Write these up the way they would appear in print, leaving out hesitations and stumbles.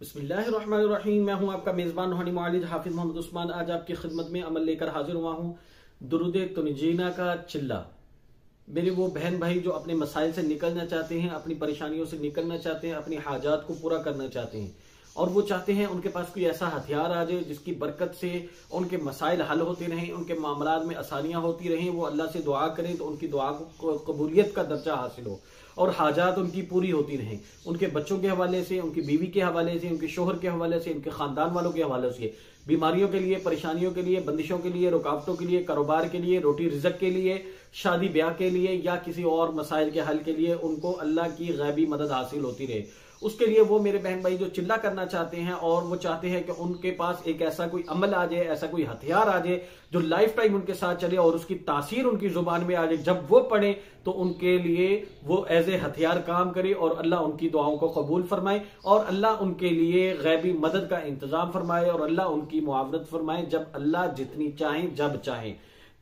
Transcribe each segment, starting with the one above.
बिस्मिल्लाहिर्रहमानिर्रहीम। मैं हूं आपका मेज़बान रूहानी मुआलिज हाफिज मोहम्मद उस्मान। आज आपकी खिदमत में अमल लेकर हाजिर हुआ हूं दुरूद तुनजीना का चिल्ला। मेरे वो बहन भाई जो अपने मसाइल से निकलना चाहते हैं, अपनी परेशानियों से निकलना चाहते हैं, अपनी हाजात को पूरा करना चाहते हैं और वो चाहते हैं उनके पास कोई ऐसा हथियार आ जाए जिसकी बरकत से उनके मसाइल हल होते रहें, उनके मामलात में आसानियां होती रहें। वो अल्लाह से दुआ करें तो उनकी दुआ को कबूलियत का दर्जा हासिल हो और हाजात उनकी पूरी होती रहें, उनके बच्चों के हवाले से, उनकी बीवी के हवाले से, उनके शोहर के हवाले से, उनके खानदान वालों के हवाले से, बीमारियों के लिए, परेशानियों के लिए, बंदिशों के लिए, रुकावटों के लिए, कारोबार के लिए, रोटी रिजक के लिए, शादी ब्याह के लिए या किसी और मसाइल के हल के लिए उनको अल्लाह की गैबी मदद हासिल होती रहे। उसके लिए वो मेरे बहन भाई जो चिल्ला करना चाहते हैं और वो चाहते हैं कि उनके पास एक ऐसा कोई अमल आ जाए, ऐसा कोई हथियार आ जाए जो लाइफ टाइम उनके साथ चले और उसकी तासीर उनकी जुबान में आ जाए, जब वो पढ़े तो उनके लिए वो एज ए हथियार काम करे और अल्लाह उनकी दुआओं को कबूल फरमाए और अल्लाह उनके लिए गैबी मदद का इंतजाम फरमाए और अल्लाह उनकी मुआवनत फरमाए जब अल्लाह जितनी चाहे जब चाहे।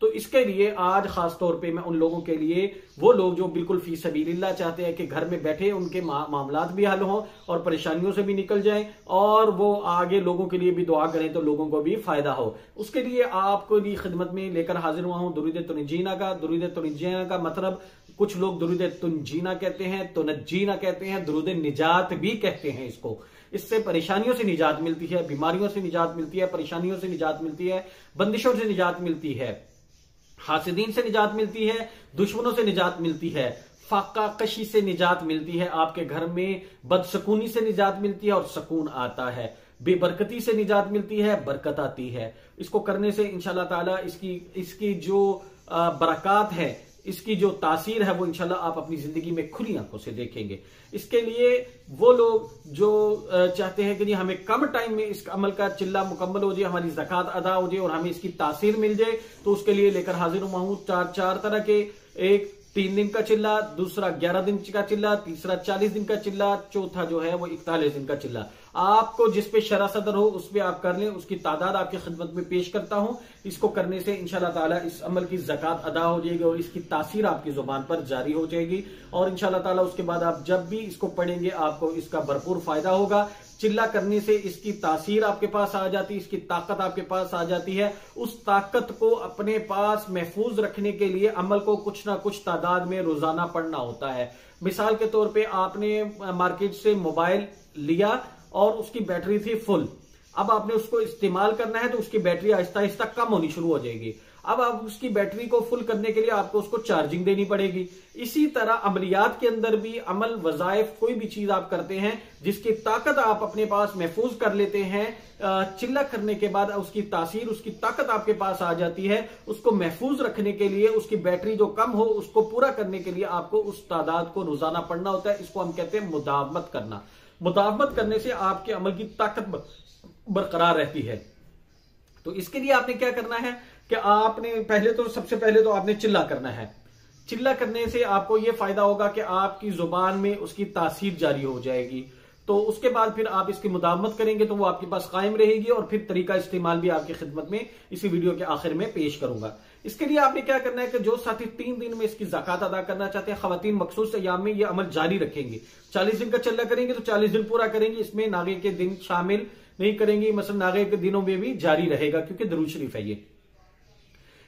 तो इसके लिए आज खास तौर पे मैं उन लोगों के लिए, वो लोग जो बिल्कुल फी सबीलिल्लाह चाहते हैं कि घर में बैठे उनके मामलात भी हल हों और परेशानियों से भी निकल जाएं और वो आगे लोगों के लिए भी दुआ करें तो लोगों को भी फायदा हो, उसके लिए आपको भी खिदमत में लेकर हाजिर हुआ हूं दुरूद तुनजीना का। दुरूद तुनजीना का मतलब कुछ लोग दुरूद तुनजीना कहते हैं, तुनजीना कहते हैं, दुरूद निजात भी कहते हैं इसको। इससे परेशानियों से निजात मिलती है, बीमारियों से निजात मिलती है, परेशानियों से निजात मिलती है, बंदिशों से निजात मिलती है, हासिदीन से निजात मिलती है, दुश्मनों से निजात मिलती है, फाका कशी से निजात मिलती है, आपके घर में बदसकूनी से निजात मिलती है और सुकून आता है, बेबरकती से निजात मिलती है, बरकत आती है। इसको करने से इंशाल्लाह ताला इसकी जो बरकत है, इसकी जो तासीर है वो इंशाल्लाह आप अपनी जिंदगी में खुली आंखों से देखेंगे। इसके लिए वो लोग जो चाहते हैं कि जी हमें कम टाइम में इस अमल का चिल्ला मुकम्मल हो जाए, हमारी ज़कात अदा हो जाए और हमें इसकी तासीर मिल जाए, तो उसके लिए लेकर हाजिर हुआ हूं चार तरह के, एक 3 दिन का चिल्ला, दूसरा 11 दिन का चिल्ला, तीसरा 40 दिन का चिल्ला, चौथा जो है वो 41 दिन का चिल्ला। आपको जिस पे शरा सदर हो उस पे आप कर लें, उसकी तादाद आपकी खिदमत में पेश करता हूं। इसको करने से इंशाल्लाह ताला इस अमल की ज़कात अदा हो जाएगी और इसकी तासीर आपकी जुबान पर जारी हो जाएगी और इंशाल्लाह ताला उसके बाद आप जब भी इसको पढ़ेंगे आपको इसका भरपूर फायदा होगा। चिल्ला करने से इसकी तासीर आपके पास आ जाती है, इसकी ताकत आपके पास आ जाती है। उस ताकत को अपने पास महफूज रखने के लिए अमल को कुछ ना कुछ तादाद में रोजाना पढ़ना होता है। मिसाल के तौर पे आपने मार्केट से मोबाइल लिया और उसकी बैटरी थी फुल, अब आपने उसको इस्तेमाल करना है तो उसकी बैटरी आहिस्ता आहिस्ता कम होनी शुरू हो जाएगी। अब आप उसकी बैटरी को फुल करने के लिए आपको उसको चार्जिंग देनी पड़ेगी। इसी तरह अमलियात के अंदर भी अमल वज़ाइफ कोई भी चीज आप करते हैं जिसकी ताकत आप अपने पास महफूज कर लेते हैं, चिल्ला करने के बाद उसकी तासीर, उसकी ताकत आपके पास आ जाती है। उसको महफूज रखने के लिए, उसकी बैटरी जो कम हो उसको पूरा करने के लिए आपको उस तादाद को रोजाना पढ़ना होता है। इसको हम कहते हैं मुदावमत करना। मुदावमत करने से आपके अमल की ताकत बरकरार रहती है। तो इसके लिए आपने क्या करना है कि आपने सबसे पहले तो आपने चिल्ला करना है। चिल्ला करने से आपको यह फायदा होगा कि आपकी जुबान में उसकी तासीर जारी हो जाएगी। तो उसके बाद फिर आप इसकी मुदावमत करेंगे तो वो आपके पास कायम रहेगी और फिर तरीका इस्तेमाल भी आपकी खिदमत में इसी वीडियो के आखिर में पेश करूंगा। इसके लिए आपने क्या करना है कि जो साथी 3 दिन में इसकी ज़कात अदा करना चाहते हैं, खवातीन मखसूस अय्याम में ये अमल जारी रखेंगे। 40 दिन का चिल्ला करेंगे तो 40 दिन पूरा करेंगे, इसमें नागे के दिन शामिल नहीं करेंगे, मसलन नागे के दिनों में भी जारी रहेगा क्योंकि दरूद शरीफ है ये।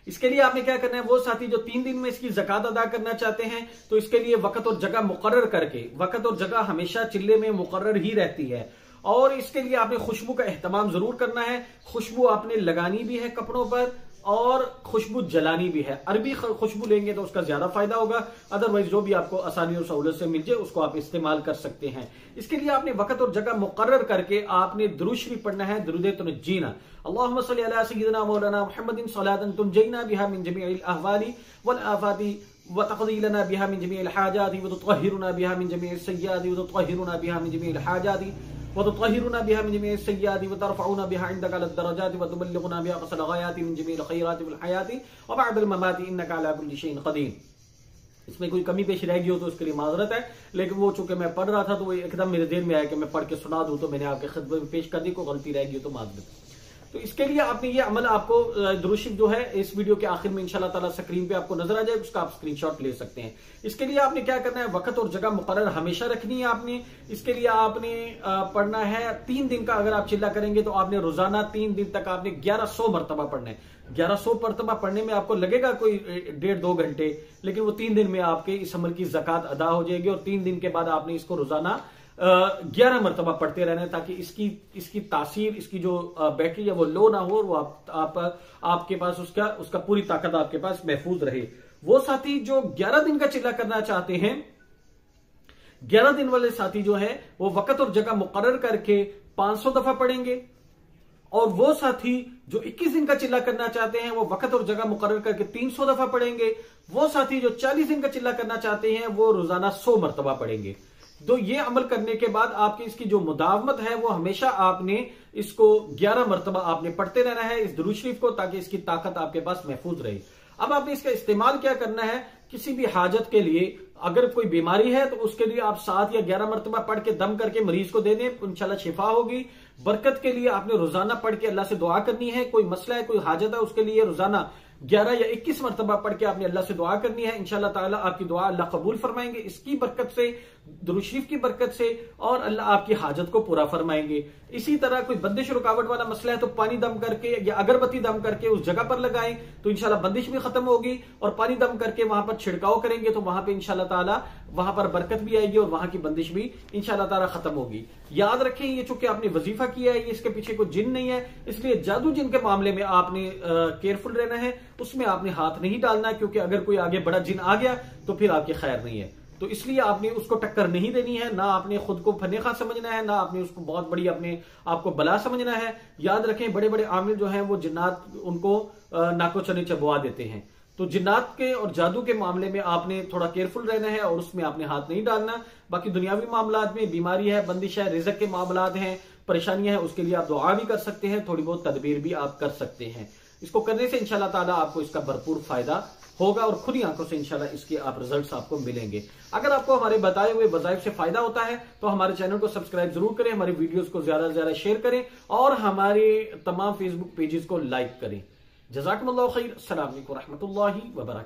इसके लिए आपने क्या करना है, वो साथी जो 3 दिन में इसकी ज़कात अदा करना चाहते हैं तो इसके लिए वक्त और जगह मुकर्रर करके, वक्त और जगह हमेशा चिल्ले में मुकर्रर ही रहती है और इसके लिए आपने खुशबू का एहतमाम जरूर करना है। खुशबू आपने लगानी भी है कपड़ों पर और खुशबू जलानी भी है। अरबी खुशबू लेंगे तो उसका ज्यादा फायदा होगा, अदरवाइज जो भी आपको आसानी और सहूलत से मिल जाए उसको आप इस्तेमाल कर सकते हैं। इसके लिए आपने वक्त और जगह मुकर्रर करके आपने दुरूद शरीफ पढ़ना है, दुरूद तुनजीना। अल्लाहुम्मा सल्ली अला सय्यिदिना मौलाना मुहम्मदिन सलातन तुनजीना बिहा मिन जमीइल अहवाली वल आफाती व तक़दी लना बिहा मिन जमीइल हाजाति व तुतहिरुना बिहा मिन जमीइल सय्याति व तुतहिरुना बिहा मिन जमीइल हाजाति वतुतहिरुना बिहा मिन जमीइल सय्याति व तरफ़उना बिहा इंदका अल दरजाति व तुबल्लिगुना बिहा अक़सल ग़ायाति मिन जमीइल ख़ैराति वल हयाति व बअदल ममाति इन्नका अला कुल्लि शैइन क़दीर। इसमें कोई कमी पेश रह गई हो तो उसके लिए माजरत है, लेकिन वो चूंकि मैं पढ़ रहा था तो वो एकदम मेरे देर में आया कि मैं पढ़ के सुना दूं तो मैंने आपके खिदमत में पेश कर दी, कोई गलती रह गई हो तो माजरत। तो इसके लिए आपने ये अमल आपको दुरूद शरीफ जो है इस वीडियो के आखिर में इंशाल्लाह ताला स्क्रीन पे आपको नजर आ जाए, उसका आप स्क्रीनशॉट ले सकते हैं। इसके लिए आपने क्या करना है, वक्त और जगह मुकर्रर हमेशा रखनी है आपने। इसके लिए आपने पढ़ना है 3 दिन का, अगर आप चिल्ला करेंगे तो आपने रोजाना 3 दिन तक आपने 1100 मरतबा पढ़ना है। 1100 मरतबा पढ़ने में आपको लगेगा कोई 1.5-2 घंटे, लेकिन वो 3 दिन में आपके इस अमल की ज़कात अदा हो जाएगी। और 3 दिन के बाद आपने इसको रोजाना 11 मरतबा पढ़ते रहना है, ताकि इसकी तासीर, इसकी जो बैटरी है वो लो ना हो, वो आपके पास उसका पूरी ताकत आपके पास महफूज रहे। वो साथी जो 11 दिन का चिल्ला करना चाहते हैं, 11 दिन वाले साथी जो है वो वक्त और जगह मुकर्रर करके 500 दफा पढ़ेंगे। और वो साथी जो 21 दिन का चिल्ला करना चाहते हैं वो वक्त और जगह मुकर्रर करके 300 दफा पढ़ेंगे। वो साथी जो 40 दिन का चिल्ला करना चाहते हैं वो रोजाना 100 मरतबा पढ़ेंगे। तो ये अमल करने के बाद आपकी इसकी जो मुदावमत है वो हमेशा आपने इसको 11 मरतबा आपने पढ़ते रहना है इस दुरूद शरीफ को, ताकि इसकी ताकत आपके पास महफूज रहे। अब आपने इसका इस्तेमाल क्या करना है, किसी भी हाजत के लिए, अगर कोई बीमारी है तो उसके लिए आप 7 या 11 मरतबा पढ़ के दम करके मरीज को दे दें, इंशाल्लाह शिफा होगी। बरकत के लिए आपने रोजाना पढ़ के अल्लाह से दुआ करनी है। कोई मसला है, कोई हाजत है, उसके लिए रोजाना 11 या 21 मरतबा पढ़ के आपने अल्लाह से दुआ करनी है। इंशाल्लाह ताला आपकी दुआ अल्लाह कबूल फरमाएंगे, इसकी बरकत से, दुरूद शरीफ की बरकत से, और अल्लाह आपकी हाजत को पूरा फरमाएंगे। इसी तरह कोई बंदिश रुकावट वाला मसला है तो पानी दम करके या अगरबत्ती दम करके उस जगह पर लगाएं, तो इंशाल्लाह बंदिश भी खत्म होगी। और पानी दम करके वहां पर छिड़काव करेंगे तो वहां पर इंशाल्लाह ताला वहां पर बरकत भी आएगी और वहां की बंदिश भी इंशाल्लाह ताला खत्म होगी। याद रखें, ये चूंकि आपने वजीफा किया है, ये इसके पीछे कोई जिन नहीं है, इसलिए जादू जिन के मामले में आपने केयरफुल रहना है, उसमें आपने हाथ नहीं डालना, क्योंकि अगर कोई आगे बड़ा जिन आ गया तो फिर आपकी खैर नहीं है। तो इसलिए आपने उसको टक्कर नहीं देनी है, ना आपने खुद को फनेखा समझना है, ना आपने उसको बहुत बड़ी अपने आपको बला समझना है। याद रखें, बड़े बड़े आमिल जो हैं वो जिन्नात उनको नाको चने चबवा देते हैं। तो जिन्नात के और जादू के मामले में आपने थोड़ा केयरफुल रहना है और उसमें आपने हाथ नहीं डालना। बाकी दुनियावी मामलात में बीमारी है, बंदिश है, रिज़्क के मामलात हैं, परेशानियां हैं, उसके लिए आप दुआ भी कर सकते हैं, थोड़ी बहुत तदबीर भी आप कर सकते हैं। इसको करने से इंशाल्लाह ताला आपको इसका भरपूर फायदा होगा और खुली आंखों से इंशाल्लाह इसके आप रिजल्ट्स आपको मिलेंगे। अगर आपको हमारे बताए हुए वज़ाइफ से फायदा होता है तो हमारे चैनल को सब्सक्राइब जरूर करें, हमारी वीडियोस को ज्यादा से ज्यादा शेयर करें और हमारे तमाम फेसबुक पेजेस को लाइक करें। जज़ाकुमुल्लाहु खैर। अस्सलामु अलैकुम व रहमतुल्लाहि व बरकातहू।